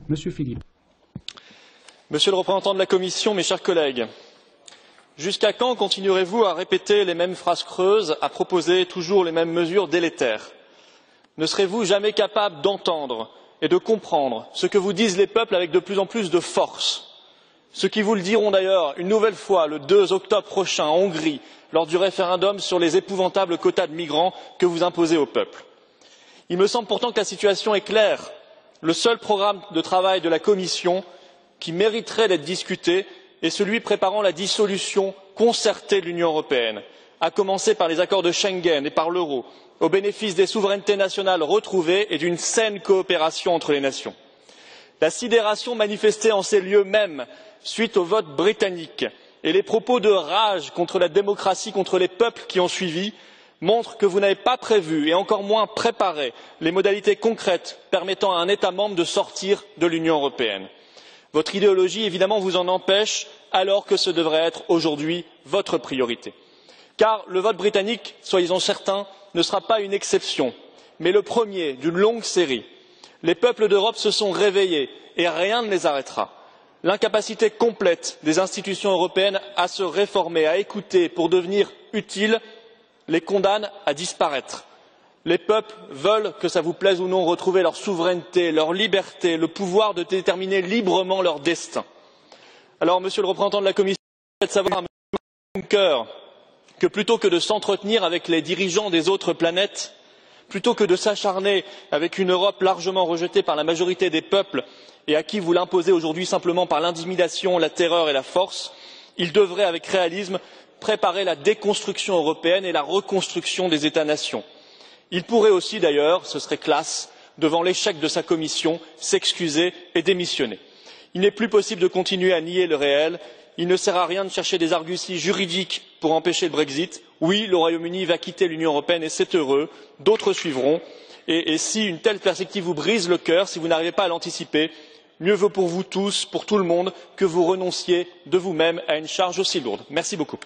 Monsieur Philippe. Monsieur le représentant de la Commission, mes chers collègues, jusqu'à quand continuerez-vous à répéter les mêmes phrases creuses, à proposer toujours les mêmes mesures délétères? Ne serez-vous jamais capable d'entendre et de comprendre ce que vous disent les peuples avec de plus en plus de force? Ceux qui vous le diront d'ailleurs une nouvelle fois le 2 octobre prochain en Hongrie, lors du référendum sur les épouvantables quotas de migrants que vous imposez au peuple. Il me semble pourtant que la situation est claire. Le seul programme de travail de la Commission qui mériterait d'être discuté est celui préparant la dissolution concertée de l'Union européenne, à commencer par les accords de Schengen et par l'euro, au bénéfice des souverainetés nationales retrouvées et d'une saine coopération entre les nations. La sidération manifestée en ces lieux mêmes suite au vote britannique et les propos de rage contre la démocratie, contre les peuples qui ont suivi, montrent que vous n'avez pas prévu et encore moins préparé les modalités concrètes permettant à un État membre de sortir de l'Union européenne. Votre idéologie, évidemment, vous en empêche, alors que ce devrait être aujourd'hui votre priorité. Car le vote britannique, soyez-en certains, ne sera pas une exception, mais le premier d'une longue série. Les peuples d'Europe se sont réveillés et rien ne les arrêtera. L'incapacité complète des institutions européennes à se réformer, à écouter pour devenir utiles, les condamne à disparaître. Les peuples veulent, que ça vous plaise ou non, retrouver leur souveraineté, leur liberté, le pouvoir de déterminer librement leur destin. Alors, Monsieur le représentant de la Commission, faites savoir à M. Juncker que plutôt que de s'entretenir avec les dirigeants des autres planètes, plutôt que de s'acharner avec une Europe largement rejetée par la majorité des peuples et à qui vous l'imposez aujourd'hui simplement par l'intimidation, la terreur et la force, il devrait, avec réalisme, préparer la déconstruction européenne et la reconstruction des États-nations. Il pourrait aussi d'ailleurs, ce serait classe, devant l'échec de sa Commission, s'excuser et démissionner. Il n'est plus possible de continuer à nier le réel. Il ne sert à rien de chercher des arguties juridiques pour empêcher le Brexit. Oui, le Royaume-Uni va quitter l'Union européenne et c'est heureux. D'autres suivront. Et si une telle perspective vous brise le cœur, si vous n'arrivez pas à l'anticiper, mieux vaut pour vous tous, pour tout le monde, que vous renonciez de vous-même à une charge aussi lourde. Merci beaucoup.